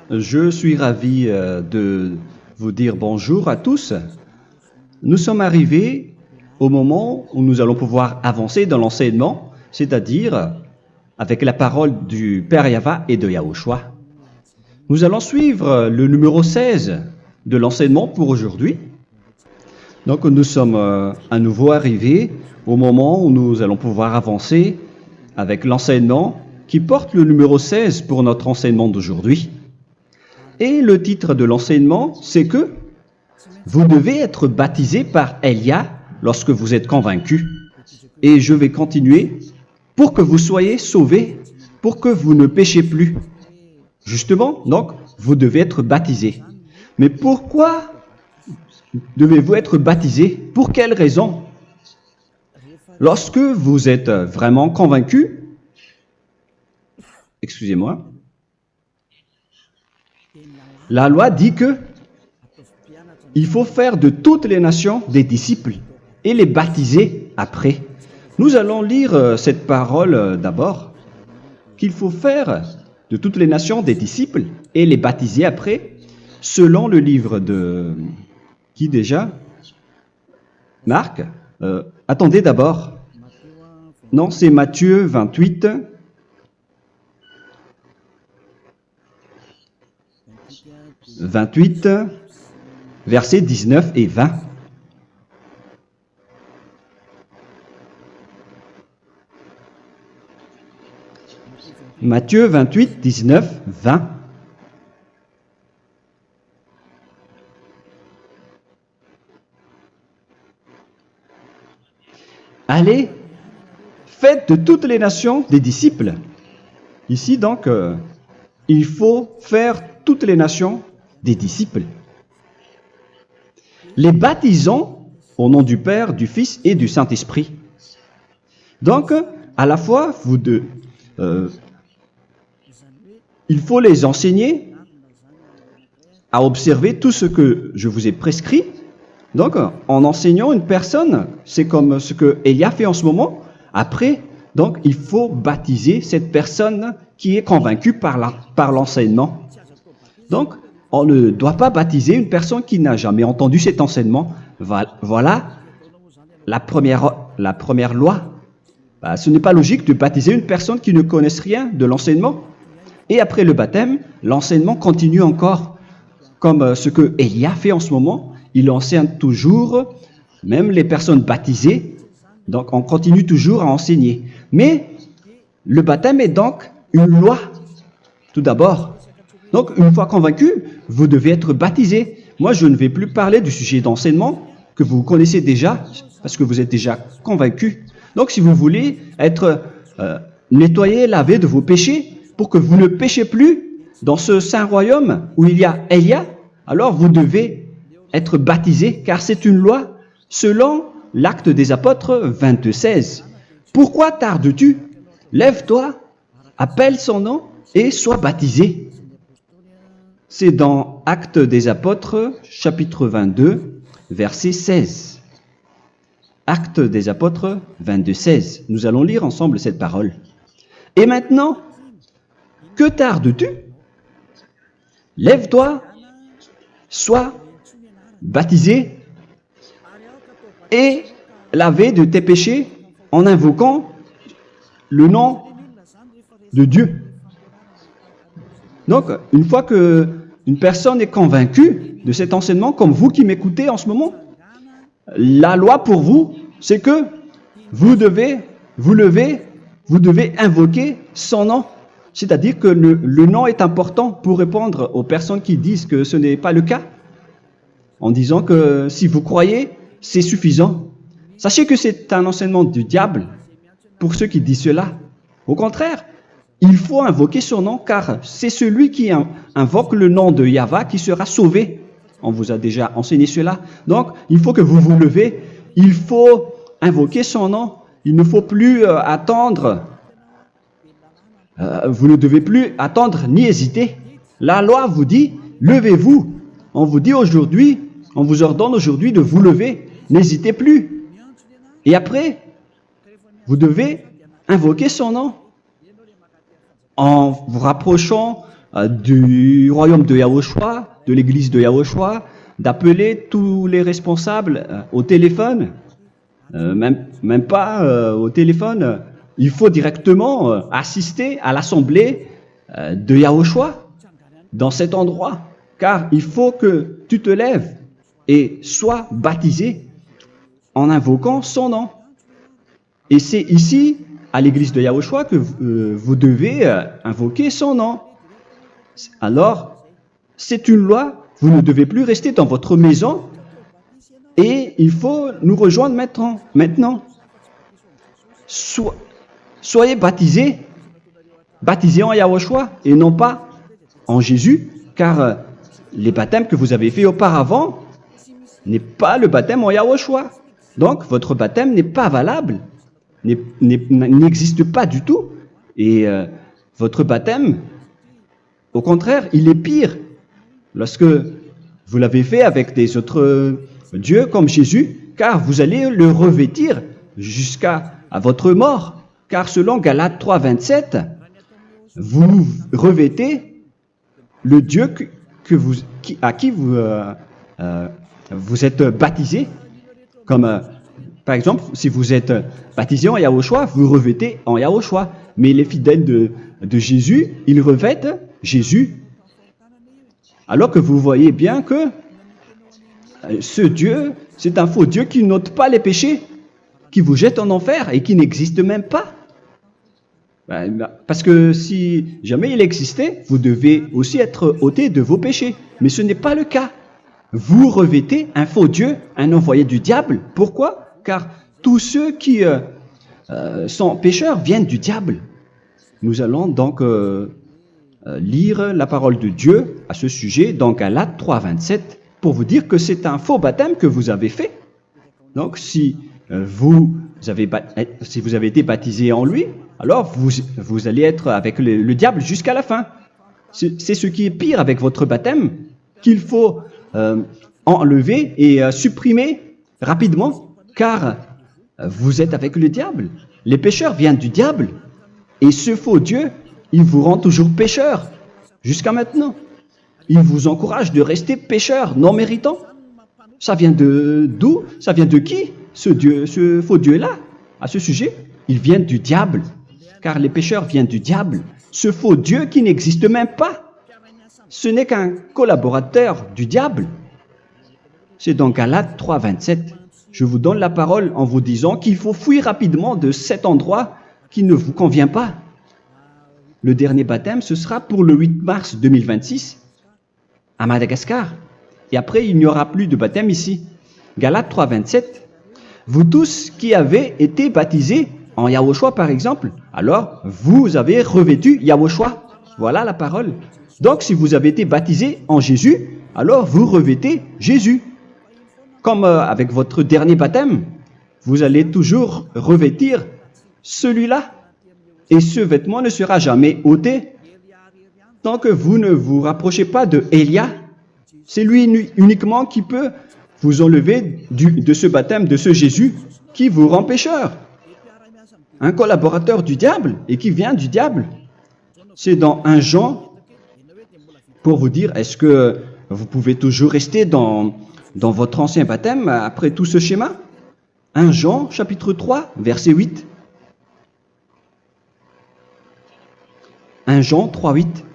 Je suis ravi de vous dire bonjour à tous. Nous sommes arrivés au moment où nous allons pouvoir avancer dans l'enseignement, c'est-à-dire avec la parole du Père Yava et de Yahushua. Nous allons suivre le numéro 16 de l'enseignement pour aujourd'hui. Donc nous sommes à nouveau arrivés au moment où nous allons pouvoir avancer avec l'enseignement qui porte le numéro 16 pour notre enseignement d'aujourd'hui. Et le titre de l'enseignement, c'est que vous devez être baptisé par Elia lorsque vous êtes convaincu. Et je vais continuer pour que vous soyez sauvés, pour que vous ne péchez plus. Justement, donc, vous devez être baptisé. Mais pourquoi devez-vous être baptisé? Pour quelle raison? Lorsque vous êtes vraiment convaincu, excusez-moi, la loi dit que il faut faire de toutes les nations des disciples et les baptiser après. Nous allons lire cette parole d'abord, qu'il faut faire de toutes les nations des disciples et les baptiser après, selon le livre de... Qui déjà? Marc. Attendez d'abord. Non, c'est Matthieu 28. Versets 19 et 20. Matthieu 28, 19, 20. Allez, faites de toutes les nations des disciples. Ici, donc, il faut faire toutes les nations des disciples. Les baptisons au nom du Père, du Fils et du Saint-Esprit. Donc, à la fois, il faut les enseigner à observer tout ce que je vous ai prescrit. Donc, en enseignant une personne, c'est comme ce que Elia fait en ce moment. Après, donc, il faut baptiser cette personne qui est convaincue par l'enseignement. Donc, on ne doit pas baptiser une personne qui n'a jamais entendu cet enseignement. Voilà la première loi. Ce n'est pas logique de baptiser une personne qui ne connaisse rien de l'enseignement. Et après le baptême, l'enseignement continue encore, comme ce que Elia fait en ce moment. Il enseigne toujours, même les personnes baptisées. Donc, on continue toujours à enseigner. Mais le baptême est donc une loi, tout d'abord. Donc, une fois convaincu, vous devez être baptisé. Moi, je ne vais plus parler du sujet d'enseignement que vous connaissez déjà, parce que vous êtes déjà convaincu. Donc, si vous voulez être nettoyé, lavé de vos péchés, pour que vous ne péchez plus dans ce saint royaume où il y a Elia, alors vous devez être baptisé, car c'est une loi selon l'Acte des Apôtres 22:16. Pourquoi tardes-tu? Lève-toi, appelle son nom et sois baptisé. C'est dans Actes des Apôtres, chapitre 22, verset 16. Actes des Apôtres 22:16. Nous allons lire ensemble cette parole. Et maintenant, que tardes-tu? Lève-toi, sois baptisé et lavé de tes péchés en invoquant le nom de Dieu. Donc, une fois qu'une personne est convaincue de cet enseignement, comme vous qui m'écoutez en ce moment, la loi pour vous, c'est que vous devez invoquer son nom. C'est-à-dire que le nom est important pour répondre aux personnes qui disent que ce n'est pas le cas, en disant que si vous croyez, c'est suffisant. Sachez que c'est un enseignement du diable pour ceux qui disent cela. Au contraire, il faut invoquer son nom, car c'est celui qui invoque le nom de Yahva qui sera sauvé. On vous a déjà enseigné cela. Donc, il faut que vous vous levez, il faut invoquer son nom. Il ne faut plus attendre. Vous ne devez plus attendre ni hésiter. La loi vous dit, levez-vous. On vous dit aujourd'hui, on vous ordonne aujourd'hui de vous lever. N'hésitez plus. Et après, vous devez invoquer son nom en vous rapprochant du royaume de Yahushua, de l'église de Yahushua, d'appeler tous les responsables au téléphone, même pas au téléphone. Il faut directement assister à l'assemblée de Yahushua dans cet endroit, car il faut que tu te lèves et sois baptisé en invoquant son nom. Et c'est ici, à l'église de Yahushua, que vous devez invoquer son nom. Alors, c'est une loi, vous ne devez plus rester dans votre maison et il faut nous rejoindre maintenant. Soyez baptisés en Yahushua et non pas en Jésus, car les baptêmes que vous avez faits auparavant n'est pas le baptême en Yahushua. Donc, votre baptême n'est pas valable, n'existe pas du tout. Et votre baptême, au contraire, il est pire. Lorsque vous l'avez fait avec des autres dieux comme Jésus, car vous allez le revêtir jusqu'à votre mort. Car selon Galates 3, 27, vous revêtez le Dieu à qui vous êtes baptisé. Comme par exemple, si vous êtes baptisé en Yahushua, vous revêtez en Yahushua. Mais les fidèles de Jésus, ils revêtent Jésus. Alors que vous voyez bien que ce Dieu, c'est un faux Dieu qui n'ôte pas les péchés, qui vous jette en enfer et qui n'existe même pas. Parce que si jamais il existait, vous devez aussi être ôté de vos péchés. Mais ce n'est pas le cas. Vous revêtez un faux Dieu, un envoyé du diable. Pourquoi? Car tous ceux qui sont pécheurs viennent du diable. Nous allons donc lire la parole de Dieu à ce sujet dans Galates 3, 27 pour vous dire que c'est un faux baptême que vous avez fait. Donc si vous avez été baptisé en lui, alors vous allez être avec le diable jusqu'à la fin. C'est ce qui est pire avec votre baptême qu'il faut enlever et supprimer rapidement, car vous êtes avec le diable. Les pécheurs viennent du diable et ce faux Dieu, il vous rend toujours pécheur jusqu'à maintenant. Il vous encourage de rester pécheur non méritant. Ça vient d'où? Ça vient de qui? Ce faux Dieu-là, à ce sujet, ils viennent du diable, car les pécheurs viennent du diable. Ce faux Dieu qui n'existe même pas, ce n'est qu'un collaborateur du diable. C'est dans Galates 3, 27. Je vous donne la parole en vous disant qu'il faut fuir rapidement de cet endroit qui ne vous convient pas. Le dernier baptême, ce sera pour le 8 mars 2026 à Madagascar. Et après, il n'y aura plus de baptême ici. Galates 3, 27. Vous tous qui avez été baptisés en Yahushua, par exemple, alors vous avez revêtu Yahushua. Voilà la parole. Donc, si vous avez été baptisés en Jésus, alors vous revêtez Jésus. Comme avec votre dernier baptême, vous allez toujours revêtir celui-là. Et ce vêtement ne sera jamais ôté tant que vous ne vous rapprochez pas de Élia. C'est lui uniquement qui peut vous enlever de ce baptême, de ce Jésus qui vous rend pécheur. Un collaborateur du diable et qui vient du diable. C'est dans 1 Jean, pour vous dire, est-ce que vous pouvez toujours rester dans votre ancien baptême après tout ce schéma? 1 Jean, chapitre 3, verset 8. 1 Jean 3, 8.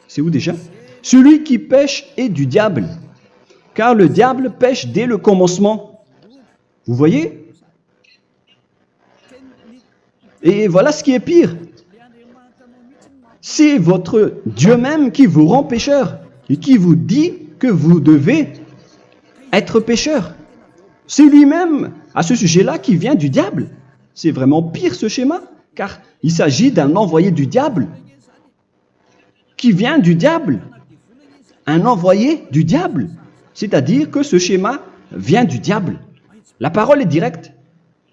C'est où déjà? Celui qui pêche est du diable, car le diable pêche dès le commencement. Vous voyez? Et voilà ce qui est pire. C'est votre Dieu même qui vous rend pécheur et qui vous dit que vous devez être pécheur. C'est lui-même, à ce sujet-là, qui vient du diable. C'est vraiment pire ce schéma, car il s'agit d'un envoyé du diable qui vient du diable. Un envoyé du diable. C'est-à-dire que ce schéma vient du diable. La parole est directe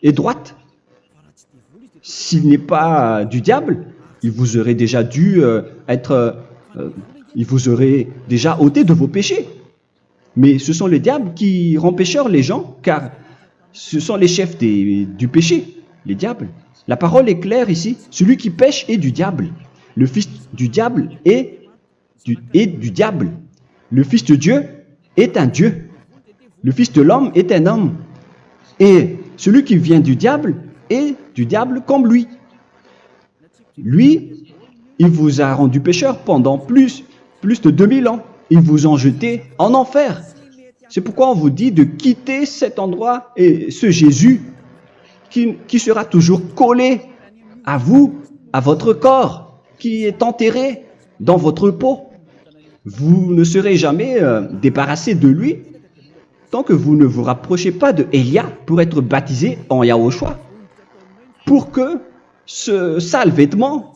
et droite. S'il n'est pas du diable, il vous aurait déjà dû il vous aurait déjà ôté de vos péchés. Mais ce sont les diables qui rendent pécheurs les gens, car ce sont les chefs du péché, les diables. La parole est claire ici. Celui qui pêche est du diable. le fils du diable est du diable. Le fils de Dieu est un Dieu. Le fils de l'homme est un homme. Et celui qui vient du diable est du diable comme lui. Lui, il vous a rendu pécheur pendant plus de 2000 ans. Il vous a jeté en enfer. C'est pourquoi on vous dit de quitter cet endroit et ce Jésus qui sera toujours collé à vous, à votre corps, qui est enterré dans votre peau. Vous ne serez jamais débarrassé de lui tant que vous ne vous rapprochez pas de Élia pour être baptisé en Yahushua, pour que ce sale vêtement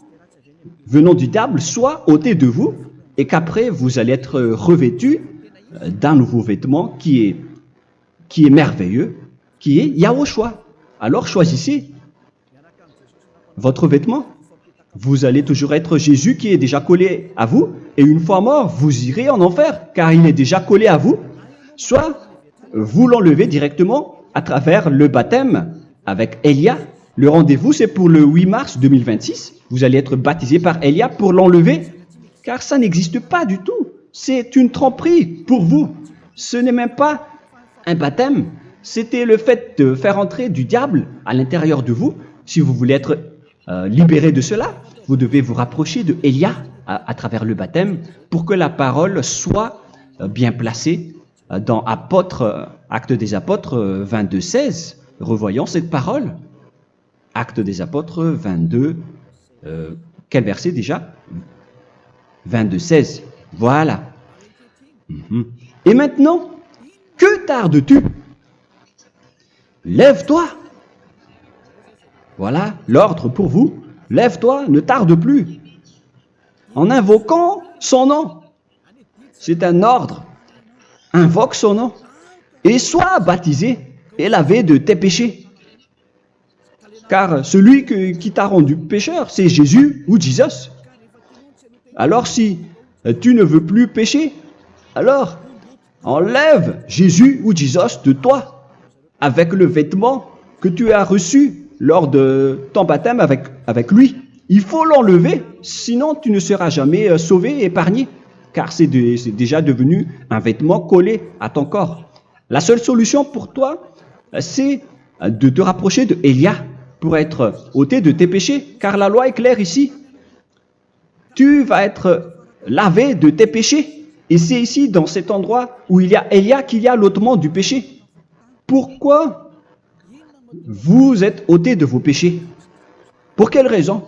venant du diable soit ôté de vous et qu'après vous allez être revêtu d'un nouveau vêtement qui est merveilleux, qui est Yahushua. Alors choisissez votre vêtement. Vous allez toujours être Jésus qui est déjà collé à vous, et une fois mort, vous irez en enfer, car il est déjà collé à vous. Soit vous l'enlevez directement à travers le baptême avec Élia. Le rendez-vous, c'est pour le 8 mars 2026. Vous allez être baptisé par Élia pour l'enlever, car ça n'existe pas du tout. C'est une tromperie pour vous. Ce n'est même pas un baptême. C'était le fait de faire entrer du diable à l'intérieur de vous. Si vous voulez être libéré de cela, vous devez vous rapprocher de Élia à travers le baptême pour que la parole soit bien placée dans Actes des Apôtres 22:16. Revoyons cette parole. Actes des Apôtres 22, quel verset déjà? 22:16. Voilà. Et maintenant, que tardes-tu? Lève-toi. Voilà l'ordre pour vous. Lève-toi, ne tarde plus. En invoquant son nom. C'est un ordre. Invoque son nom. Et sois baptisé et lavé de tes péchés. Car celui qui t'a rendu pécheur, c'est Jésus ou Jesus. Alors si tu ne veux plus pécher, alors enlève Jésus ou Jesus de toi avec le vêtement que tu as reçu lors de ton baptême avec lui. Il faut l'enlever, sinon tu ne seras jamais sauvé, épargné, car c'est déjà devenu un vêtement collé à ton corps. La seule solution pour toi, c'est de te rapprocher de Élia pour être ôté de tes péchés, car la loi est claire ici. Tu vas être lavé de tes péchés, et c'est ici, dans cet endroit où il y a Élia, qu'il y a l'ôtement du péché. Pourquoi vous êtes ôté de vos péchés? Pour quelle raison?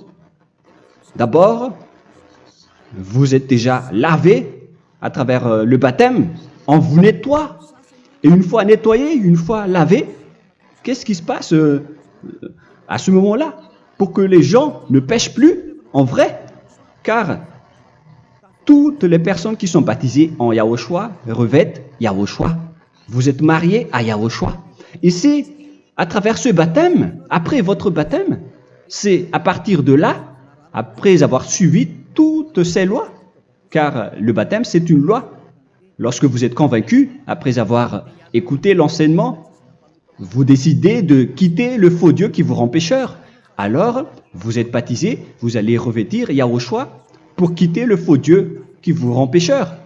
D'abord, vous êtes déjà lavé à travers le baptême. On vous nettoie. Et une fois nettoyé, une fois lavé, qu'est-ce qui se passe à ce moment-là? Pour que les gens ne pêchent plus en vrai. Car toutes les personnes qui sont baptisées en Yahushua revêtent Yahushua. Vous êtes mariés à Yahushua. Et c'est à travers ce baptême, après votre baptême, c'est à partir de là, après avoir suivi toutes ces lois, car le baptême c'est une loi. Lorsque vous êtes convaincu, après avoir écouté l'enseignement, vous décidez de quitter le faux Dieu qui vous rend pécheur. Alors, vous êtes baptisé, vous allez revêtir Yahushua pour quitter le faux Dieu qui vous rend pécheur.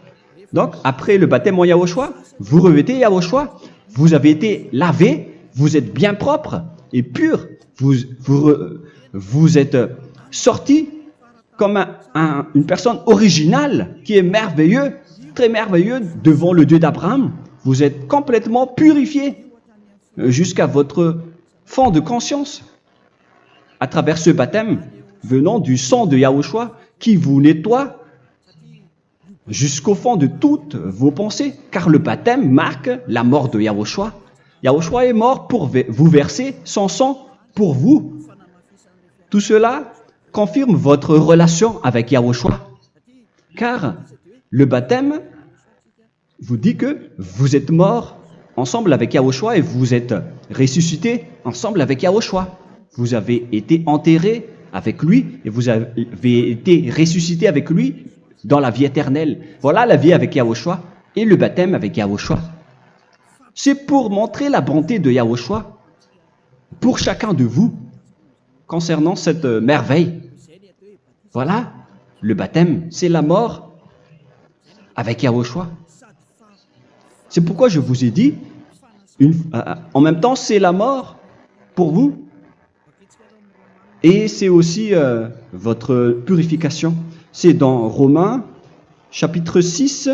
Donc, après le baptême en Yahushua, vous revêtez Yahushua, vous avez été lavé, vous êtes bien propre et pur, vous êtes sorti comme une personne originale qui est merveilleux, très merveilleux devant le Dieu d'Abraham. Vous êtes complètement purifié jusqu'à votre fond de conscience à travers ce baptême venant du sang de Yahushua qui vous nettoie jusqu'au fond de toutes vos pensées, car le baptême marque la mort de Yahushua. Yahushua est mort pour vous verser son sang pour vous. Tout cela confirme votre relation avec Yahushua, car le baptême vous dit que vous êtes mort ensemble avec Yahushua et vous êtes ressuscité ensemble avec Yahushua. Vous avez été enterré avec lui et vous avez été ressuscité avec lui dans la vie éternelle. Voilà la vie avec Yahushua et le baptême avec Yahushua. C'est pour montrer la bonté de Yahushua pour chacun de vous concernant cette merveille. Voilà le baptême, c'est la mort avec Yahushua. C'est pourquoi je vous ai dit, en même temps, c'est la mort pour vous et c'est aussi votre purification. C'est dans Romains, chapitre 6,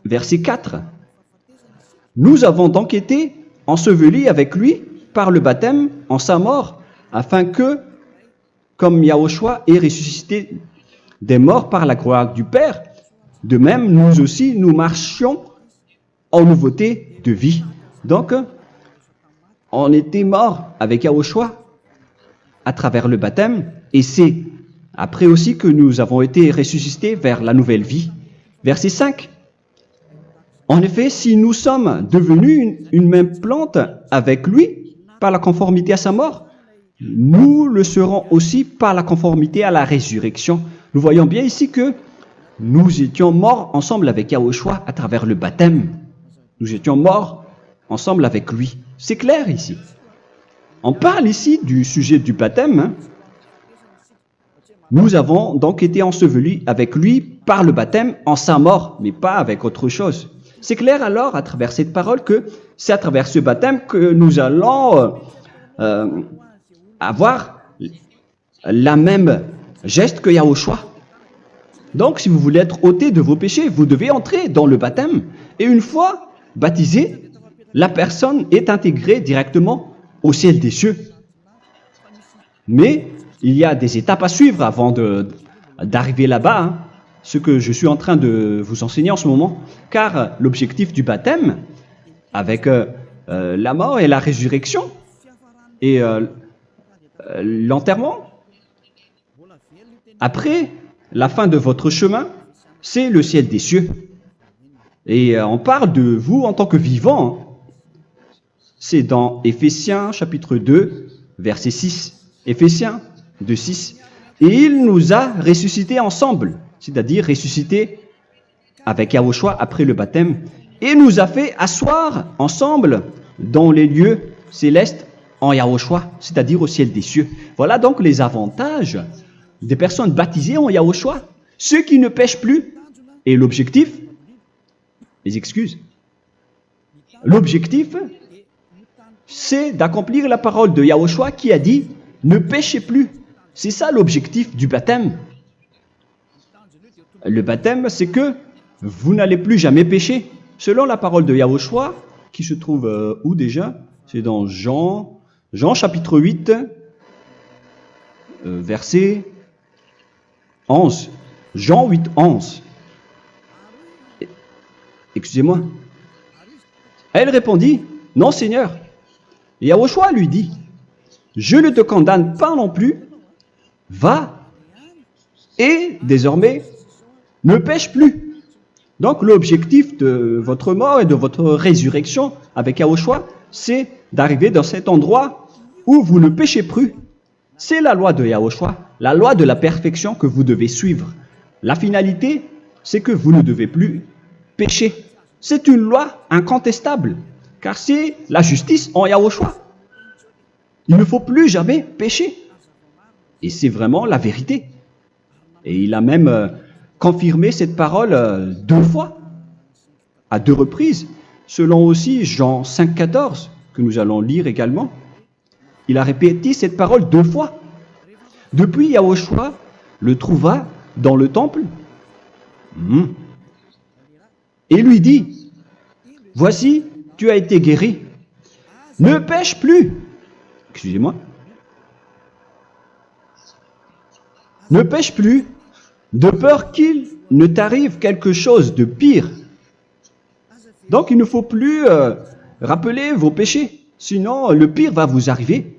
verset 4. Nous avons donc été ensevelis avec lui par le baptême en sa mort, afin que, comme Yahushua est ressuscité des morts par la gloire du Père, de même, nous aussi, nous marchions en nouveauté de vie. Donc, on était morts avec Yahushua à travers le baptême, et c'est après aussi que nous avons été ressuscités vers la nouvelle vie. Verset 5. En effet, si nous sommes devenus une même plante avec lui par la conformité à sa mort, nous le serons aussi par la conformité à la résurrection. Nous voyons bien ici que nous étions morts ensemble avec Yahushua à travers le baptême. Nous étions morts ensemble avec lui. C'est clair ici. On parle ici du sujet du baptême. Nous avons donc été ensevelis avec lui par le baptême en sa mort, mais pas avec autre chose. C'est clair alors à travers cette parole que c'est à travers ce baptême que nous allons avoir la même geste que Yahushua. Donc si vous voulez être ôté de vos péchés, vous devez entrer dans le baptême. Et une fois baptisé, la personne est intégrée directement au ciel des cieux. Mais il y a des étapes à suivre avant d'arriver là-bas, hein, ce que je suis en train de vous enseigner en ce moment, car l'objectif du baptême, avec la mort et la résurrection, et l'enterrement, après la fin de votre chemin, c'est le ciel des cieux. Et on parle de vous en tant que vivant. C'est dans Éphésiens chapitre 2, verset 6. Éphésiens 2, 6. Et il nous a ressuscités ensemble, c'est-à-dire ressuscités avec Yahushua après le baptême, et nous a fait asseoir ensemble dans les lieux célestes en Yahushua, c'est-à-dire au ciel des cieux. Voilà donc les avantages des personnes baptisées en Yahushua, ceux qui ne pêchent plus. Et l'objectif, les excuses, l'objectif, c'est d'accomplir la parole de Yahushua qui a dit « Ne péchez plus ». C'est ça l'objectif du baptême. Le baptême, c'est que vous n'allez plus jamais pécher. Selon la parole de Yahushua, qui se trouve où déjà? C'est dans Jean chapitre 8, verset 11. Jean 8, 11. Excusez-moi. Elle répondit, « Non, Seigneur. » Et Yahushua lui dit, « Je ne te condamne pas non plus. Va et désormais ne pêche plus. » Donc l'objectif de votre mort et de votre résurrection avec Yahushua, c'est d'arriver dans cet endroit où vous ne péchez plus. C'est la loi de Yahushua, la loi de la perfection que vous devez suivre. La finalité, c'est que vous ne devez plus pécher. C'est une loi incontestable, car c'est la justice en Yahushua. Il ne faut plus jamais pécher. Et c'est vraiment la vérité. Et il a même confirmé cette parole 2 fois, à 2 reprises, selon aussi Jean 5, 14, que nous allons lire également. Il a répété cette parole 2 fois. Depuis, Yahushua le trouva dans le temple et lui dit, « Voici, tu as été guéri. Ne pêche plus. » Excusez-moi. Ne pêche plus, de peur qu'il ne t'arrive quelque chose de pire. Donc il ne faut plus rappeler vos péchés, sinon le pire va vous arriver.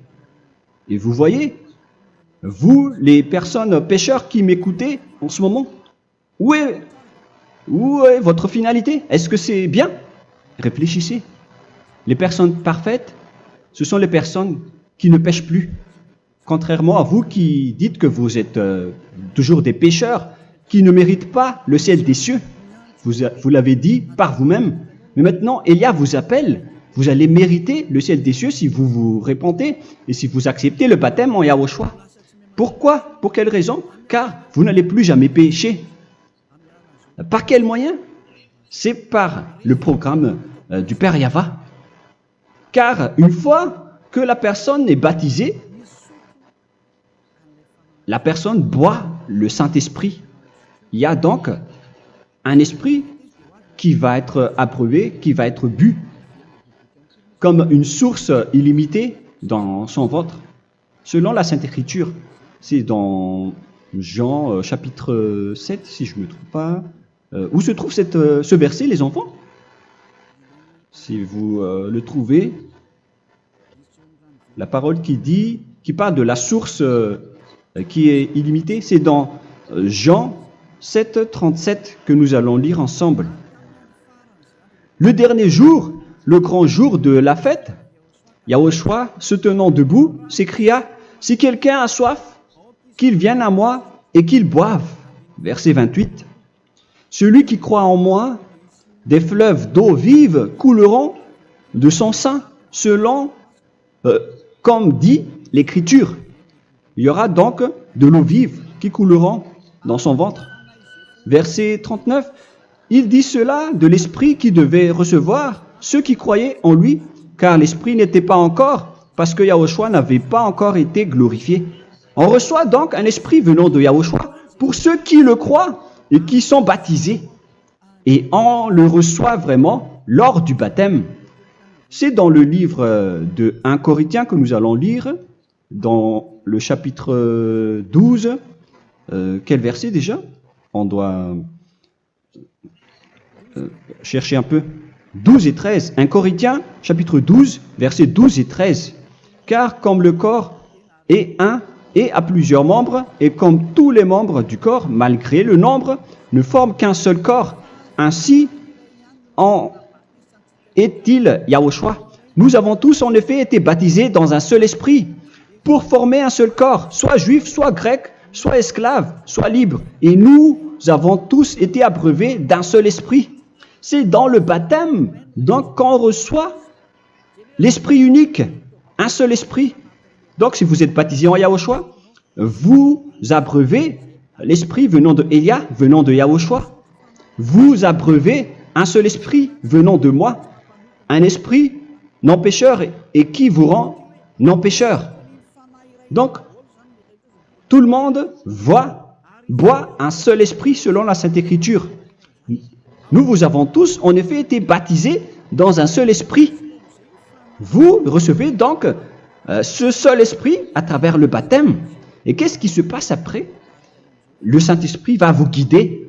Et vous voyez, vous, les personnes pécheurs qui m'écoutez en ce moment, où est votre finalité? Est-ce que c'est bien? Réfléchissez. Les personnes parfaites, ce sont les personnes qui ne pêchent plus. Contrairement à vous qui dites que vous êtes toujours des pécheurs qui ne méritent pas le ciel des cieux. Vous l'avez dit par vous-même. Mais maintenant, Élia vous appelle. Vous allez mériter le ciel des cieux si vous vous repentez et si vous acceptez le baptême en Yahushua. Pourquoi? Pour quelle raison? Car vous n'allez plus jamais pécher. Par quel moyen? C'est par le programme du Père Yahva. Car une fois que la personne est baptisée, la personne boit le Saint-Esprit. Il y a donc un esprit qui va être approuvé, qui va être bu, comme une source illimitée dans son ventre, selon la Sainte Écriture. C'est dans Jean chapitre 7, si je ne me trompe pas. Où se trouve ce verset, les enfants? Si vous le trouvez, la parole qui parle de la source qui est illimitée, c'est dans Jean 7, 37 que nous allons lire ensemble. Le dernier jour, le grand jour de la fête, Yahushua, se tenant debout, s'écria, « Si quelqu'un a soif, qu'il vienne à moi et qu'il boive. » Verset 28. « Celui qui croit en moi, des fleuves d'eau vive couleront de son sein, selon, comme dit l'Écriture. » Il y aura donc de l'eau vive qui couleront dans son ventre. Verset 39. Il dit cela de l'Esprit qui devait recevoir ceux qui croyaient en lui, car l'Esprit n'était pas encore, parce que Yahushua n'avait pas encore été glorifié. On reçoit donc un Esprit venant de Yahushua pour ceux qui le croient et qui sont baptisés. Et on le reçoit vraiment lors du baptême. C'est dans le livre de 1 Corinthiens que nous allons lire, dans le chapitre 12. Quel verset déjà? On doit chercher un peu. 12 et 13. 1 Corinthiens, chapitre 12, versets 12 et 13. Car comme le corps est un et a plusieurs membres, et comme tous les membres du corps, malgré le nombre, ne forment qu'un seul corps, ainsi en est-il Yahushua. Nous avons tous en effet été baptisés dans un seul esprit, pour former un seul corps, soit juif, soit grec, soit esclave, soit libre. Et nous avons tous été abreuvés d'un seul esprit. C'est dans le baptême, donc qu'on reçoit l'esprit unique, un seul esprit. Donc si vous êtes baptisé en Yahushua, vous abreuvez l'esprit venant de Elia, venant de Yahushua. Vous abreuvez un seul esprit venant de moi, un esprit non pécheur et qui vous rend non pécheur. Donc, tout le monde boit un seul esprit selon la Sainte Écriture. Nous avons tous en effet été baptisés dans un seul esprit. Vous recevez donc ce seul esprit à travers le baptême. Et qu'est-ce qui se passe après? Le Saint-Esprit va vous guider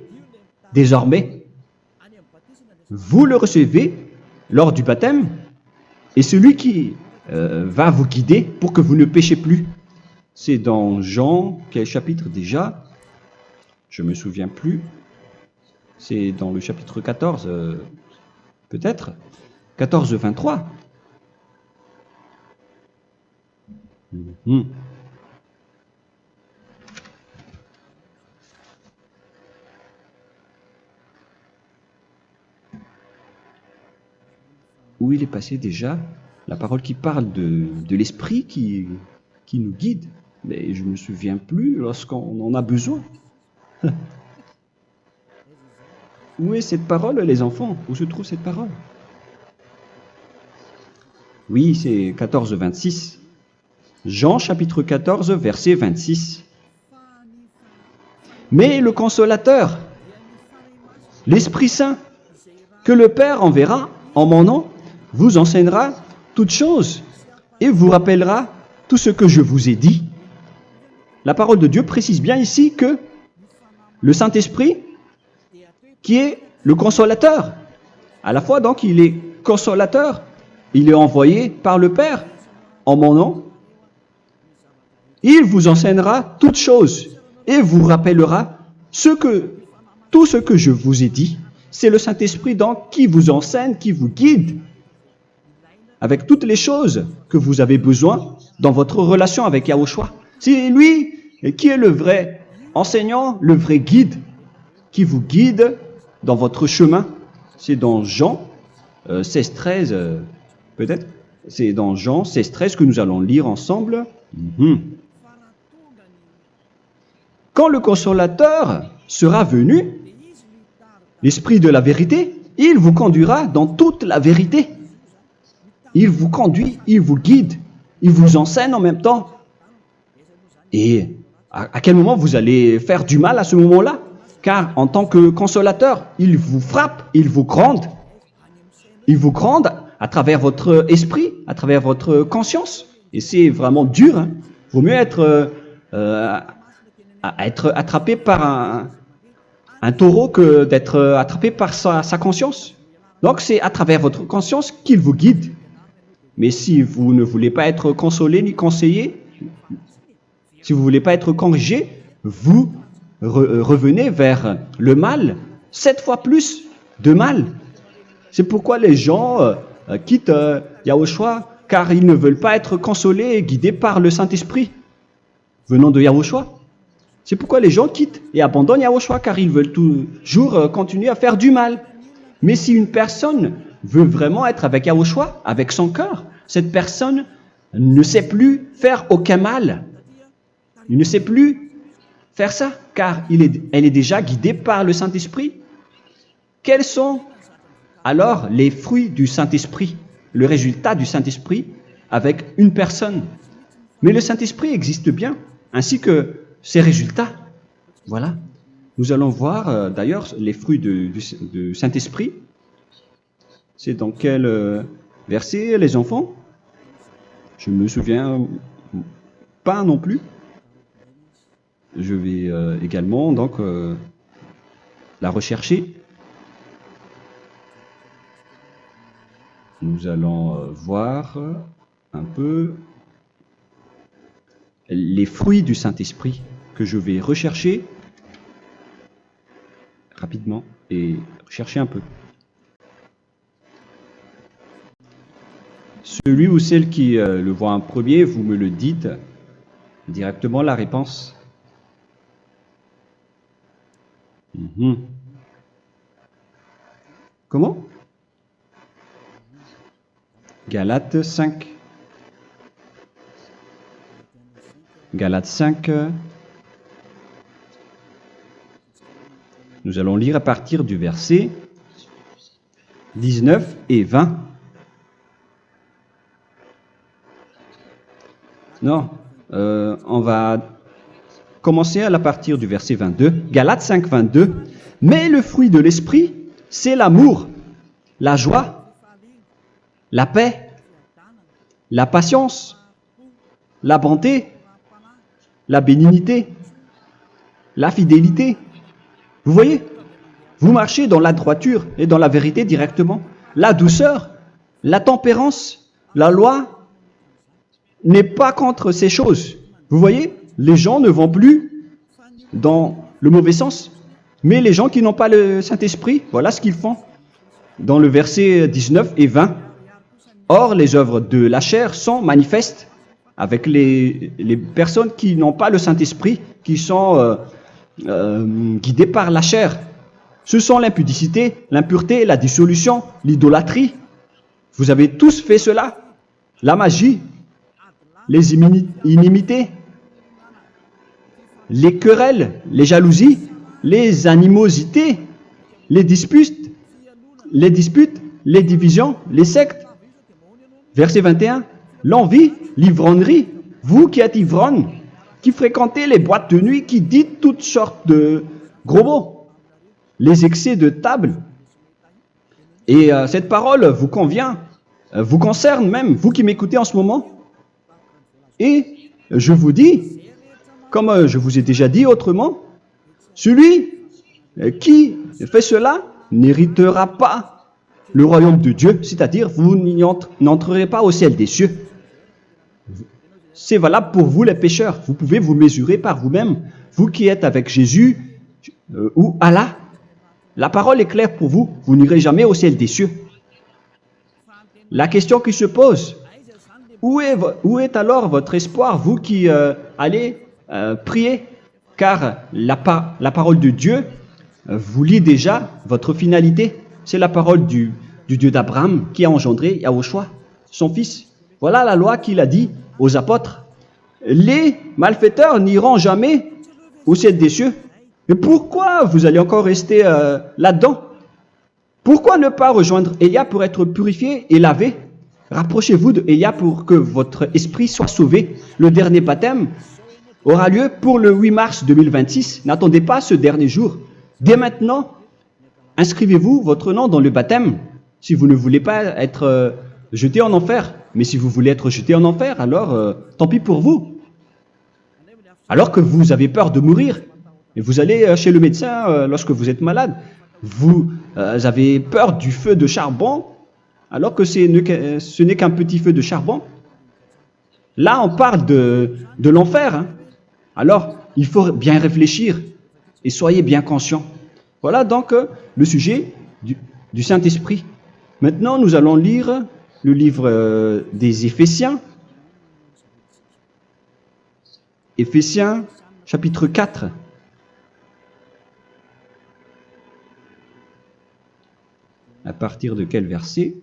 désormais. Vous le recevez lors du baptême et celui qui va vous guider pour que vous ne péchez plus. C'est dans Jean, quel chapitre déjà? Je ne me souviens plus. C'est dans le chapitre 14, peut-être 14, 23. Où il est passé déjà? La parole qui parle de l'esprit qui nous guide. Mais je ne me souviens plus lorsqu'on en a besoin. Où est cette parole, les enfants? Où se trouve cette parole? Oui, c'est 14, 26. Jean chapitre 14, verset 26. Mais le consolateur, l'Esprit Saint, que le Père enverra en mon nom, vous enseignera toutes choses et vous rappellera tout ce que je vous ai dit. La parole de Dieu précise bien ici que le Saint-Esprit, qui est le consolateur, à la fois donc il est consolateur, il est envoyé par le Père en mon nom, il vous enseignera toutes choses et vous rappellera tout ce que je vous ai dit. C'est le Saint-Esprit donc qui vous enseigne, qui vous guide avec toutes les choses que vous avez besoin dans votre relation avec Yahushua. C'est lui qui est le vrai enseignant, le vrai guide, qui vous guide dans votre chemin. C'est dans Jean 16, 13, peut-être. C'est dans Jean 16, 13 que nous allons lire ensemble. quand le consolateur sera venu, l'Esprit de la vérité, il vous conduira dans toute la vérité. Il vous conduit, il vous guide, il vous enseigne en même temps. Et à quel moment vous allez faire du mal à ce moment-là? Car en tant que consolateur, il vous frappe, il vous gronde. Il vous gronde à travers votre esprit, à travers votre conscience. Et c'est vraiment dur. Hein. Vaut mieux être attrapé par un taureau que d'être attrapé par sa conscience. Donc c'est à travers votre conscience qu'il vous guide. Mais si vous ne voulez pas être consolé ni conseillé, si vous ne voulez pas être corrigé, vous revenez vers le mal, 7 fois plus de mal. C'est pourquoi les gens quittent Yahushua, car ils ne veulent pas être consolés et guidés par le Saint-Esprit venant de Yahushua. C'est pourquoi les gens quittent et abandonnent Yahushua, car ils veulent toujours continuer à faire du mal. Mais si une personne veut vraiment être avec Yahushua, avec son cœur, cette personne ne sait plus faire aucun mal. Il ne sait plus faire ça, car elle est déjà guidée par le Saint-Esprit. Quels sont alors les fruits du Saint-Esprit, le résultat du Saint-Esprit avec une personne? Mais le Saint-Esprit existe bien, ainsi que ses résultats. Voilà. Nous allons voir d'ailleurs les fruits du Saint-Esprit. C'est dans quel verset, les enfants? Je ne me souviens pas non plus. Je vais également donc la rechercher. Nous allons voir un peu les fruits du Saint-Esprit que je vais rechercher rapidement et rechercher un peu. Celui ou celle qui le voit en premier, vous me le dites directement la réponse. Comment? Galates 5. Galates 5. Nous allons lire à partir du verset 19 et 20. Non, on va commencer à partir du verset 22. Galates 5, 22. Mais le fruit de l'esprit, c'est l'amour, la joie, la paix, la patience, la bonté, la bénignité, la fidélité. Vous voyez? Vous marchez dans la droiture et dans la vérité directement. La douceur, la tempérance, la loi n'est pas contre ces choses. Vous voyez? Les gens ne vont plus dans le mauvais sens. Mais les gens qui n'ont pas le Saint-Esprit, voilà ce qu'ils font. Dans le verset 19 et 20. Or, les œuvres de la chair sont manifestes avec les personnes qui n'ont pas le Saint-Esprit, qui sont guidées par la chair. Ce sont l'impudicité, l'impureté, la dissolution, l'idolâtrie. Vous avez tous fait cela. La magie, les inimités, les querelles, les jalousies, les animosités, les disputes, les divisions, les sectes. Verset 21, l'envie, l'ivrognerie, vous qui êtes ivrognes, qui fréquentez les boîtes de nuit, qui dites toutes sortes de gros mots, les excès de table. Et cette parole vous convient, vous concerne même, vous qui m'écoutez en ce moment. Et je vous dis, comme je vous ai déjà dit autrement, celui qui fait cela n'héritera pas le royaume de Dieu, c'est-à-dire vous n'entrerez pas au ciel des cieux. C'est valable pour vous les pécheurs. Vous pouvez vous mesurer par vous-même, vous qui êtes avec Jésus ou Allah. La parole est claire pour vous, vous n'irez jamais au ciel des cieux. La question qui se pose, où est alors votre espoir, vous qui allez prier? Car la parole de Dieu vous lit déjà votre finalité. C'est la parole du Dieu d'Abraham qui a engendré Yahushua, son fils. Voilà la loi qu'il a dit aux apôtres. Les malfaiteurs n'iront jamais au ciel des cieux. Mais pourquoi vous allez encore rester là-dedans? Pourquoi ne pas rejoindre Élia pour être purifié et lavé? Rapprochez-vous d'Élia pour que votre esprit soit sauvé. Le dernier baptême aura lieu pour le 8 mars 2026. N'attendez pas ce dernier jour. Dès maintenant, inscrivez-vous votre nom dans le baptême si vous ne voulez pas être jeté en enfer. Mais si vous voulez être jeté en enfer, alors tant pis pour vous. Alors que vous avez peur de mourir, et vous allez chez le médecin lorsque vous êtes malade, vous avez peur du feu de charbon, alors que ce n'est qu'un petit feu de charbon. Là, on parle de l'enfer. Hein. Alors, il faut bien réfléchir et soyez bien conscients. Voilà donc le sujet du Saint-Esprit. Maintenant, nous allons lire le livre des Éphésiens. Éphésiens, chapitre 4. À partir de quel verset?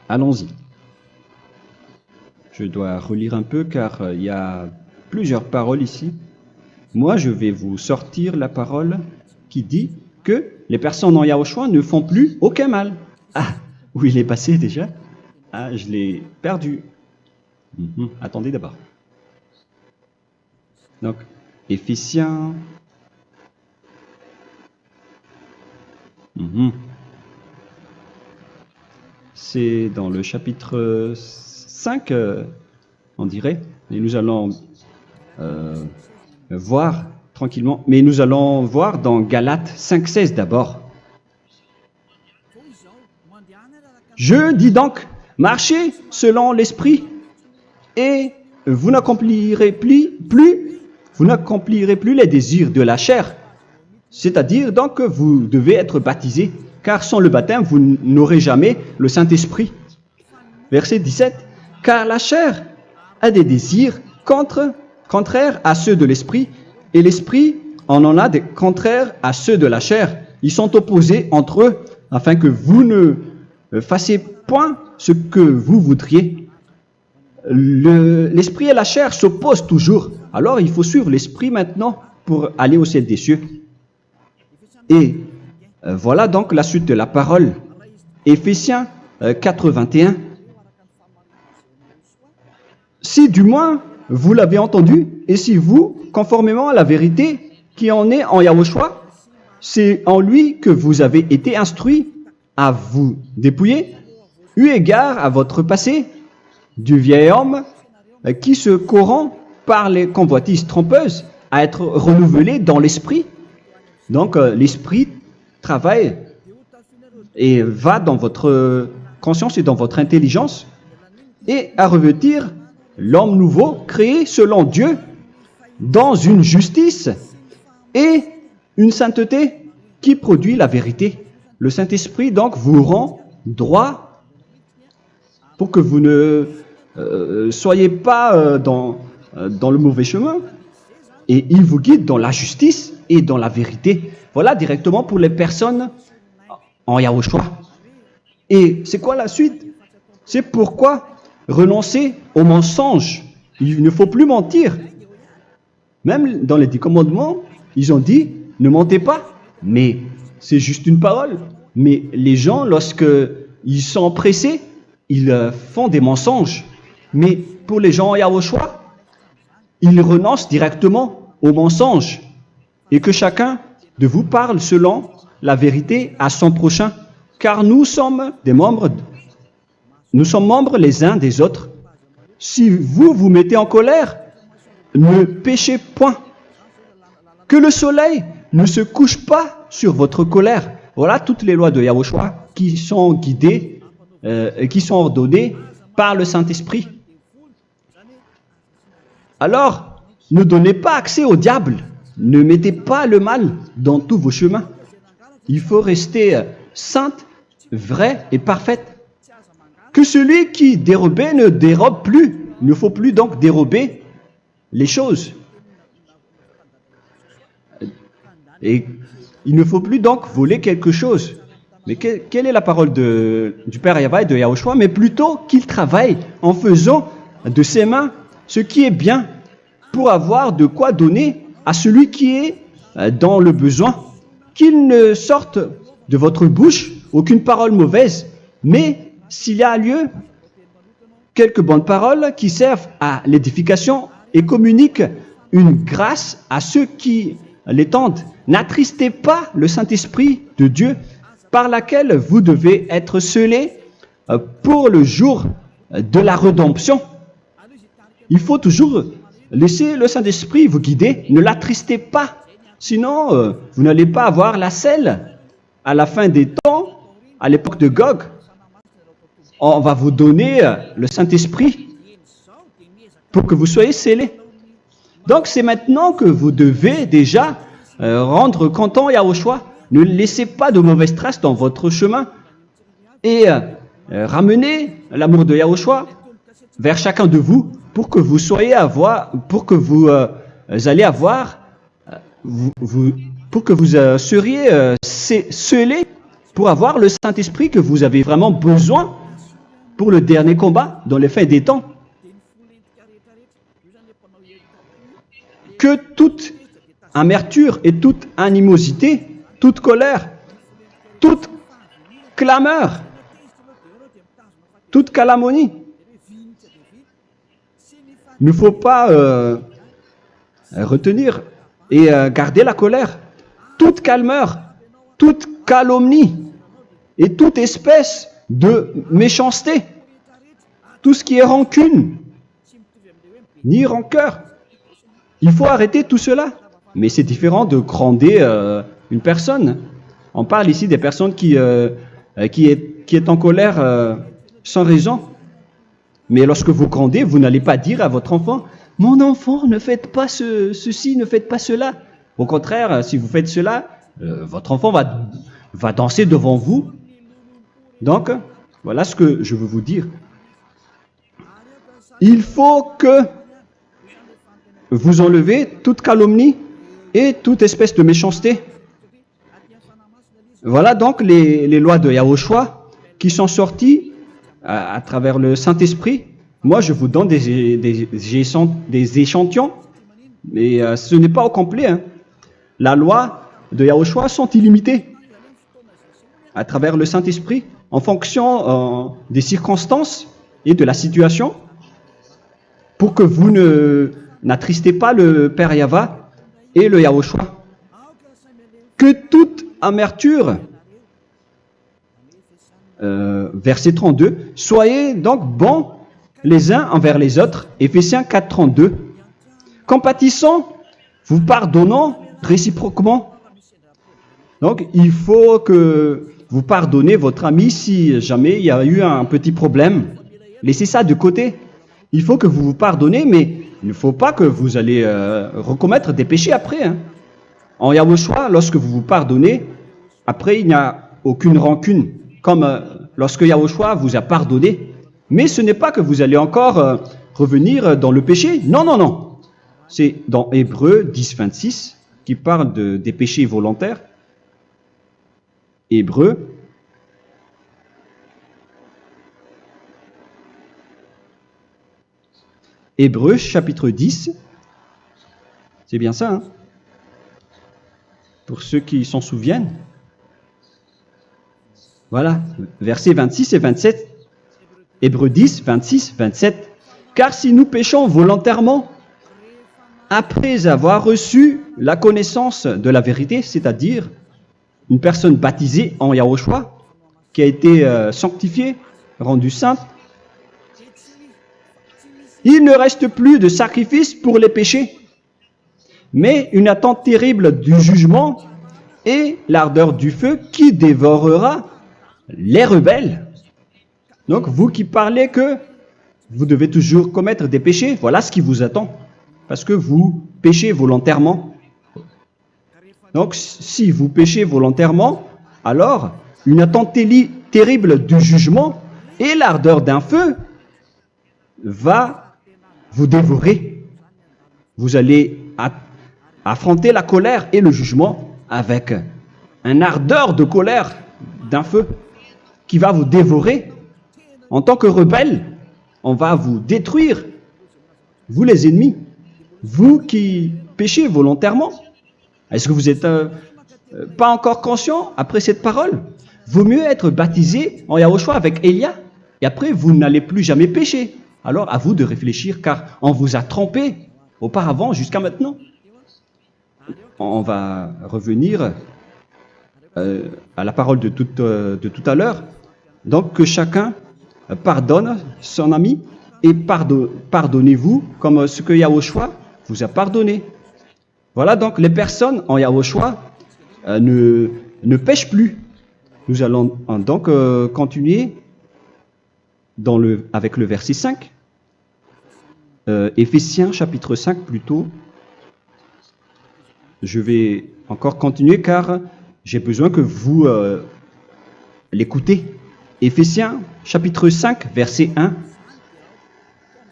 Allons-y. Je dois relire un peu car il y a plusieurs paroles ici. Moi, je vais vous sortir la parole qui dit que les personnes en Yahushua ne font plus aucun mal. Ah, où il est passé déjà? Ah, je l'ai perdu. Attendez d'abord. Donc, Éphésiens. C'est dans le chapitre 5, on dirait. Et nous allons voir tranquillement. Mais nous allons voir dans Galates 5,16 d'abord. Je dis donc, marchez selon l'esprit, et vous n'accomplirez plus les désirs de la chair. C'est-à-dire donc que vous devez être baptisé, car sans le baptême, vous n'aurez jamais le Saint-Esprit. Verset 17. Car la chair a des désirs contraires à ceux de l'esprit, et l'esprit en a des contraires à ceux de la chair. Ils sont opposés entre eux, afin que vous ne fassiez point ce que vous voudriez. L'esprit et la chair s'opposent toujours. Alors il faut suivre l'esprit maintenant pour aller au ciel des cieux. Et voilà donc la suite de la parole. Éphésiens 4:21. Si du moins vous l'avez entendu, et si vous, conformément à la vérité qui en est en Yahushua, c'est en lui que vous avez été instruits à vous dépouiller, eu égard à votre passé, du vieil homme qui se corrompt par les convoitises trompeuses, à être renouvelé dans l'esprit. Donc l'esprit travaille et va dans votre conscience et dans votre intelligence, et à revêtir l'homme nouveau créé selon Dieu dans une justice et une sainteté qui produit la vérité. Le Saint-Esprit donc vous rend droit pour que vous ne soyez pas dans le mauvais chemin, et il vous guide dans la justice et dans la vérité. Voilà directement pour les personnes en Yahushua. Et c'est quoi la suite? C'est pourquoi renoncer au mensonge. Il ne faut plus mentir. Même dans les 10 commandements, ils ont dit ne mentez pas. Mais c'est juste une parole. Mais les gens, lorsque ils sont pressés, ils font des mensonges. Mais pour les gens en Yahushua, ils renoncent directement au mensonge. Et que chacun de vous parle selon la vérité à son prochain. Car nous sommes membres les uns des autres. Si vous vous mettez en colère, ne péchez point. Que le soleil ne se couche pas sur votre colère. Voilà toutes les lois de Yahushua qui sont guidées et qui sont ordonnées par le Saint-Esprit. Alors, ne donnez pas accès au diable. Ne mettez pas le mal dans tous vos chemins. Il faut rester sainte, vraie et parfaite. Que celui qui dérobait ne dérobe plus. Il ne faut plus donc dérober les choses. Et il ne faut plus donc voler quelque chose. Mais quelle est la parole du Père Yahweh et de Yahushua? Mais plutôt qu'il travaille en faisant de ses mains ce qui est bien pour avoir de quoi donner à celui qui est dans le besoin. Qu'il ne sorte de votre bouche aucune parole mauvaise, mais s'il y a lieu, quelques bonnes paroles qui servent à l'édification et communiquent une grâce à ceux qui l'étendent. N'attristez pas le Saint-Esprit de Dieu par laquelle vous devez être scellés pour le jour de la rédemption. Il faut toujours laisser le Saint-Esprit vous guider. Ne l'attristez pas, sinon vous n'allez pas avoir la selle. À la fin des temps, à l'époque de Gog, on va vous donner le Saint-Esprit pour que vous soyez scellés. Donc c'est maintenant que vous devez déjà rendre content Yahushua. Ne laissez pas de mauvaises traces dans votre chemin et ramenez l'amour de Yahushua vers chacun de vous pour que vous soyez pour que vous seriez scellés pour avoir le Saint-Esprit que vous avez vraiment besoin pour le dernier combat dans les fins des temps. Que toute amertume et toute animosité, toute colère, toute clameur, toute calomnie, il ne faut pas retenir et garder la colère, toute calmeur, toute calomnie et toute espèce de méchanceté, tout ce qui est rancune, ni rancœur. Il faut arrêter tout cela. Mais c'est différent de gronder une personne. On parle ici des personnes qui est en colère sans raison. Mais lorsque vous grondez, vous n'allez pas dire à votre enfant « Mon enfant, ne faites pas ceci, ne faites pas cela ». Au contraire, si vous faites cela, votre enfant va danser devant vous. Donc, voilà ce que je veux vous dire. Il faut que vous enlevez toute calomnie et toute espèce de méchanceté. Voilà donc les lois de Yahushua qui sont sorties à travers le Saint-Esprit. Moi, je vous donne des échantillons, mais ce n'est pas au complet. Hein. La loi de Yahushua sont illimitées à travers le Saint-Esprit en fonction des circonstances et de la situation pour que vous n'attristez pas le Père Yahva et le Yahushua. Que toute amertume, verset 32, soyez donc bons les uns envers les autres, Éphésiens 4, 32. Compatissant, vous pardonnant réciproquement. Donc, il faut que vous pardonnez votre ami si jamais il y a eu un petit problème. Laissez ça de côté. Il faut que vous vous pardonnez, mais il ne faut pas que vous allez recommettre des péchés après. Hein. En Yahushua, lorsque vous vous pardonnez, après il n'y a aucune rancune, comme lorsque Yahushua vous a pardonné. Mais ce n'est pas que vous allez encore revenir dans le péché. Non, non, non. C'est dans Hébreux 10, 26 qui parle des péchés volontaires. Hébreux. Hébreux chapitre 10. C'est bien ça, hein? Pour ceux qui s'en souviennent. Voilà, versets 26 et 27. Hébreux 10, 26, 27. Car si nous péchons volontairement, après avoir reçu la connaissance de la vérité, c'est-à-dire une personne baptisée en Yahushua, qui a été sanctifiée, rendue sainte, il ne reste plus de sacrifice pour les péchés, mais une attente terrible du jugement et l'ardeur du feu qui dévorera les rebelles. Donc, vous qui parlez que vous devez toujours commettre des péchés, voilà ce qui vous attend, parce que vous péchez volontairement. Donc, si vous péchez volontairement, alors une attente terrible du jugement et l'ardeur d'un feu va vous dévorer. Vous allez affronter la colère et le jugement avec une ardeur de colère d'un feu qui va vous dévorer. En tant que rebelle, on va vous détruire vous les ennemis, vous qui péchez volontairement. Est-ce que vous n'êtes pas encore conscient après cette parole? Vaut mieux être baptisé en Yahushua avec Elia, et après vous n'allez plus jamais pécher. Alors à vous de réfléchir, car on vous a trompé auparavant jusqu'à maintenant. On va revenir à la parole de tout à l'heure. Donc que chacun pardonne son ami et pardonnez-vous comme ce que Yahushua vous a pardonné. Voilà donc les personnes en Yahushua ne pêchent plus. Nous allons donc continuer avec le verset 5. Éphésiens chapitre 5 plutôt. Je vais encore continuer car j'ai besoin que vous l'écoutez. Éphésiens chapitre 5 verset 1.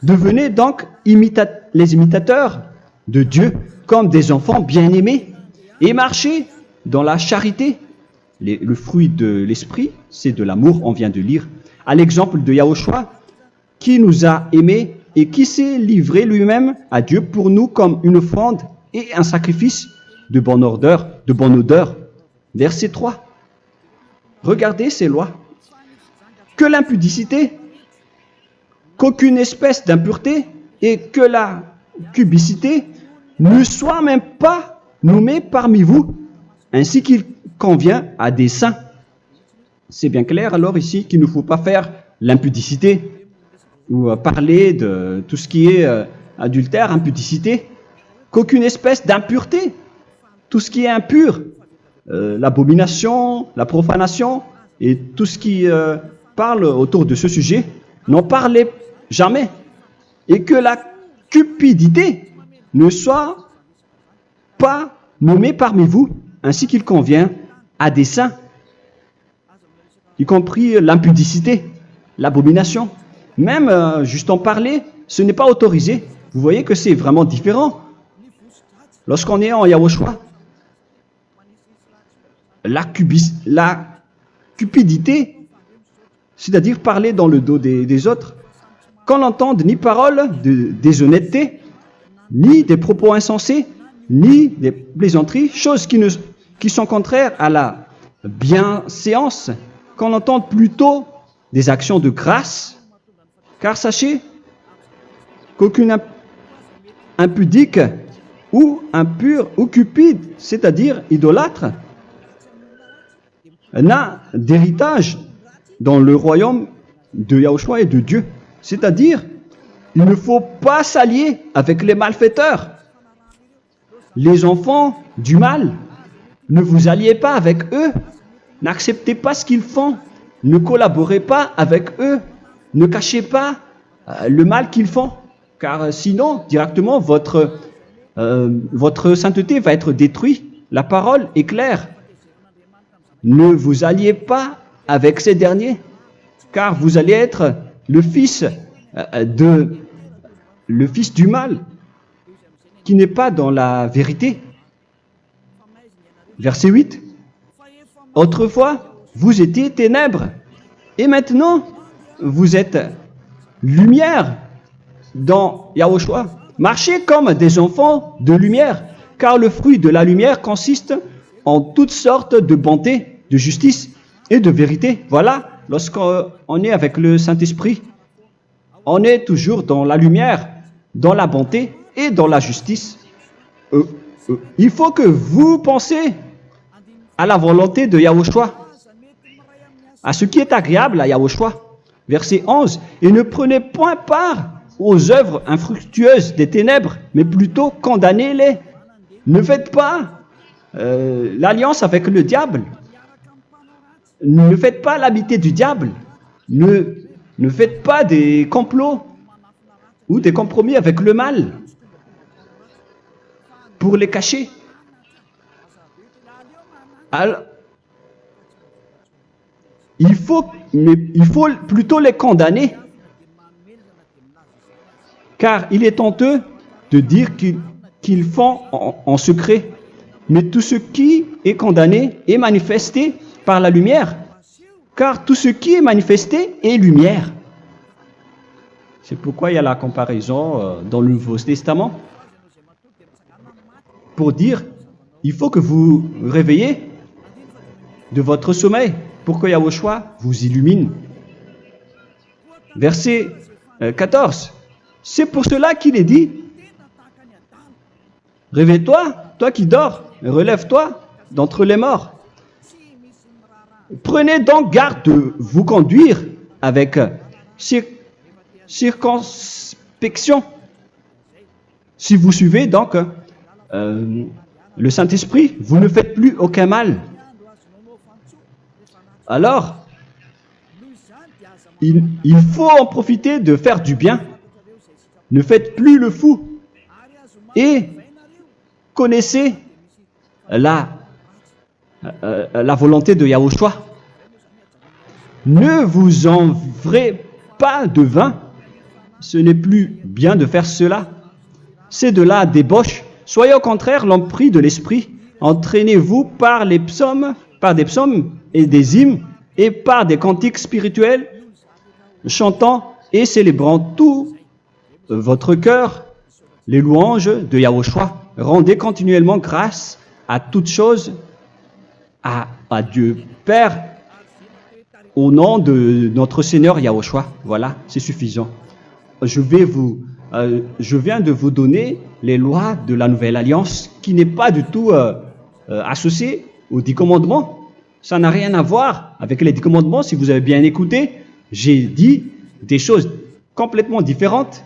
Devenez donc les imitateurs de Dieu comme des enfants bien-aimés et marchez dans la charité. Le fruit de l'esprit, c'est de l'amour, on vient de lire, à l'exemple de Yahushua qui nous a aimés et qui s'est livré lui-même à Dieu pour nous comme une offrande et un sacrifice de bonne odeur. Verset 3. Regardez ces lois. Que l'impudicité, qu'aucune espèce d'impureté et que la cubicité ne soit même pas nommée parmi vous, ainsi qu'il convient à des saints. C'est bien clair alors ici qu'il ne faut pas faire l'impudicité ou parler de tout ce qui est adultère, impudicité, qu'aucune espèce d'impureté, tout ce qui est impur, l'abomination, la profanation et tout ce qui parle autour de ce sujet, n'en parlez jamais. Et que la cupidité ne soit pas nommée parmi vous, ainsi qu'il convient à des saints, y compris l'impudicité, l'abomination. Même juste en parler, ce n'est pas autorisé. Vous voyez que c'est vraiment différent. Lorsqu'on est en Yahushua, la cupidité, c'est-à-dire parler dans le dos des autres, qu'on n'entende ni parole de déshonnêteté, ni des propos insensés, ni des plaisanteries, choses qui sont contraires à la bienséance, qu'on entende plutôt des actions de grâce, car sachez qu'aucune impudique ou impure ou cupide, c'est-à-dire idolâtre, n'a d'héritage dans le royaume de Yahushua et de Dieu. C'est-à-dire, il ne faut pas s'allier avec les malfaiteurs. Les enfants du mal, ne vous alliez pas avec eux. N'acceptez pas ce qu'ils font. Ne collaborez pas avec eux. Ne cachez pas le mal qu'ils font. Car sinon, directement, votre sainteté va être détruite. La parole est claire. Ne vous alliez pas avec ces derniers, car vous allez être le fils du mal, qui n'est pas dans la vérité. Verset 8. Autrefois, vous étiez ténèbres, et maintenant, vous êtes lumière dans Yahushua. Marchez comme des enfants de lumière, car le fruit de la lumière consiste en toutes sortes de bonté, de justice et de vérité. Voilà, lorsqu'on est avec le Saint-Esprit, on est toujours dans la lumière, dans la bonté et dans la justice. Il faut que vous pensiez à la volonté de Yahushua, à ce qui est agréable à Yahushua. Verset 11. Et ne prenez point part aux œuvres infructueuses des ténèbres, mais plutôt condamnez-les. Ne faites pas l'alliance avec le diable. Ne faites pas l'amitié du diable. Ne faites pas des complots ou des compromis avec le mal pour les cacher. Alors, il faut plutôt les condamner, car il est honteux de dire qu'ils font en secret. Mais tout ce qui est condamné est manifesté par la lumière, car tout ce qui est manifesté est lumière. C'est pourquoi il y a la comparaison dans le Nouveau Testament pour dire, il faut que vous réveillez de votre sommeil pour que Yahushua vous illumine. Verset 14. C'est pour cela qu'il est dit, réveille-toi, toi qui dors, relève-toi d'entre les morts. Prenez donc garde de vous conduire avec circonspection. Si vous suivez donc le Saint-Esprit, vous ne faites plus aucun mal. Alors, il faut en profiter de faire du bien. Ne faites plus le fou. Et connaissez la volonté de Yahushua. Ne vous envrez pas de vin. Ce n'est plus bien de faire cela. C'est de la débauche. Soyez au contraire l'empris de l'esprit. Entraînez-vous par des psaumes et des hymnes et par des cantiques spirituels, chantant et célébrant tout votre cœur les louanges de Yahushua. Rendez continuellement grâce à toutes choses à Dieu Père au nom de notre Seigneur Yahushua. Voilà, c'est suffisant. Je viens de vous donner les lois de la Nouvelle Alliance qui n'est pas du tout associée aux 10 commandements. Ça n'a rien à voir avec les 10 commandements. Si vous avez bien écouté, j'ai dit des choses complètement différentes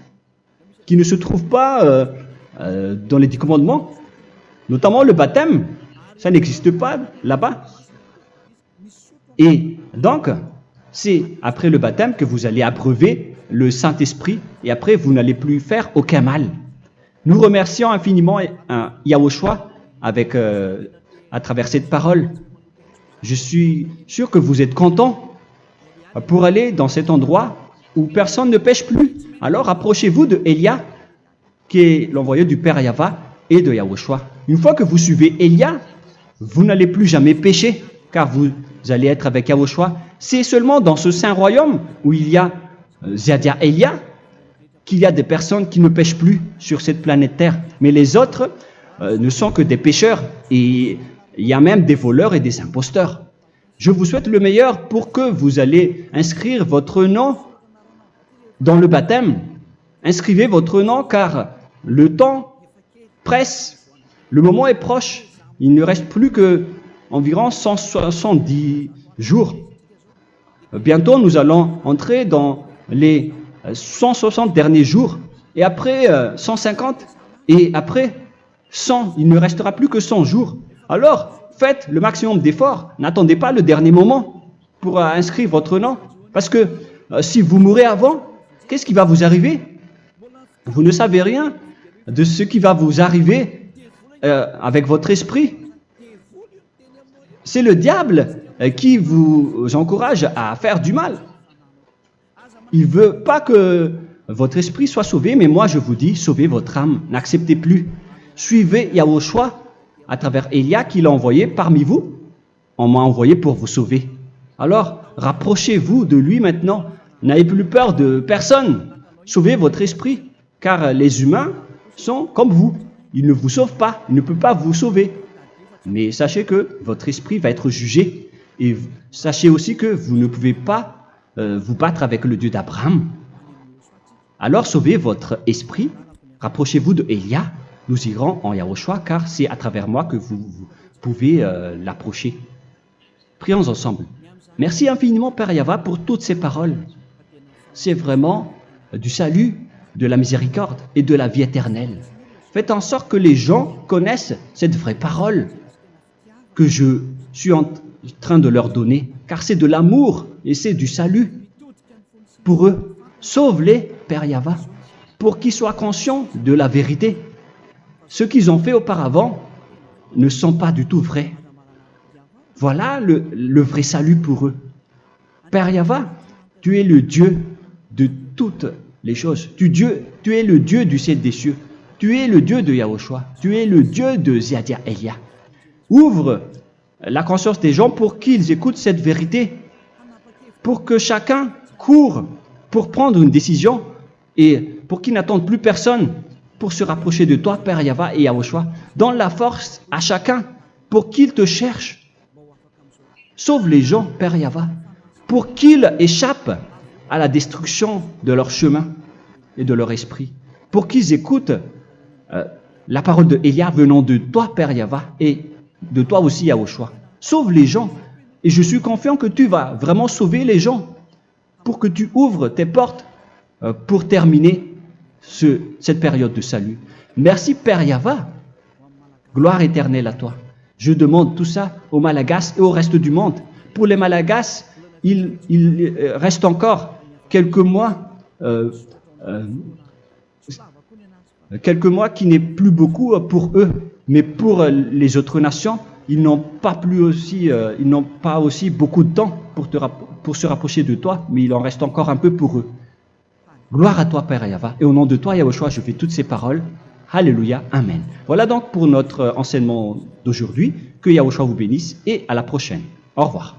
qui ne se trouvent pas dans les 10 commandements. Notamment le baptême, ça n'existe pas là-bas. Et donc, c'est après le baptême que vous allez abreuver le Saint-Esprit et après vous n'allez plus faire aucun mal. Nous remercions infiniment Yahushua à travers cette parole. Je suis sûr que vous êtes contents pour aller dans cet endroit où personne ne pêche plus. Alors approchez-vous de Elia, qui est l'envoyé du Père Yahva et de Yahushua. Une fois que vous suivez Elia, vous n'allez plus jamais pécher, car vous allez être avec Yahushua. C'est seulement dans ce saint royaume où il y a Ziadia Elia qu'il y a des personnes qui ne pêchent plus sur cette planète Terre. Mais les autres ne sont que des pécheurs et il y a même des voleurs et des imposteurs. Je vous souhaite le meilleur pour que vous allez inscrire votre nom dans le baptême. Inscrivez votre nom car le temps presse, le moment est proche. Il ne reste plus que environ 170 jours. Bientôt, nous allons entrer dans les 160 derniers jours, et après 150, et après 100. Il ne restera plus que 100 jours. Alors, faites le maximum d'efforts. N'attendez pas le dernier moment pour inscrire votre nom. Parce que si vous mourrez avant, qu'est-ce qui va vous arriver? Vous ne savez rien de ce qui va vous arriver avec votre esprit. C'est le diable qui vous encourage à faire du mal. Il ne veut pas que votre esprit soit sauvé, mais moi je vous dis, sauvez votre âme, n'acceptez plus. Suivez Yahushua à travers Elia qu'il a envoyé parmi vous. On m'a envoyé pour vous sauver. Alors, rapprochez-vous de lui maintenant. N'ayez plus peur de personne. Sauvez votre esprit, car les humains sont comme vous. Ils ne vous sauvent pas, ils ne peuvent pas vous sauver. Mais sachez que votre esprit va être jugé. Et sachez aussi que vous ne pouvez pas vous battre avec le Dieu d'Abraham. Alors sauvez votre esprit, rapprochez-vous de Elia, nous irons en Yahushua, car c'est à travers moi que vous pouvez l'approcher. Prions ensemble. Merci infiniment, Père Yahva, pour toutes ces paroles. C'est vraiment du salut, de la miséricorde et de la vie éternelle. Faites en sorte que les gens connaissent cette vraie parole que je suis en train de leur donner, car c'est de l'amour et c'est du salut pour eux. Sauve-les, Père Yahva, pour qu'ils soient conscients de la vérité. Ce qu'ils ont fait auparavant ne sont pas du tout vrais. Voilà le vrai salut pour eux. Père Yahva, tu es le Dieu de toutes les choses. Tu es le Dieu du ciel des cieux. Tu es le Dieu de Yahushua. Tu es le Dieu de Ziadia Elia. Ouvre la conscience des gens pour qu'ils écoutent cette vérité, pour que chacun court pour prendre une décision et pour qu'ils n'attendent plus personne pour se rapprocher de toi, Père Yahweh et Yahushua. Donne la force à chacun pour qu'ils te cherchent. Sauve les gens, Père Yahweh, pour qu'ils échappent à la destruction de leur chemin et de leur esprit, pour qu'ils écoutent la parole de Élia venant de toi, Père Yahweh, et de toi aussi, Yahushua. Sauve les gens, et je suis confiant que tu vas vraiment sauver les gens, pour que tu ouvres tes portes pour terminer cette période de salut. Merci, Père Yahweh. Gloire éternelle à toi. Je demande tout ça aux Malagasy et au reste du monde. Pour les Malagasy, il reste encore quelques mois qui n'est plus beaucoup pour eux, mais pour les autres nations, ils n'ont pas aussi beaucoup de temps pour se rapprocher de toi, mais il en reste encore un peu pour eux. Gloire à toi, Père Yahweh, et au nom de toi, Yahushua, je fais toutes ces paroles. Alléluia, Amen. Voilà donc pour notre enseignement d'aujourd'hui. Que Yahushua vous bénisse et à la prochaine. Au revoir.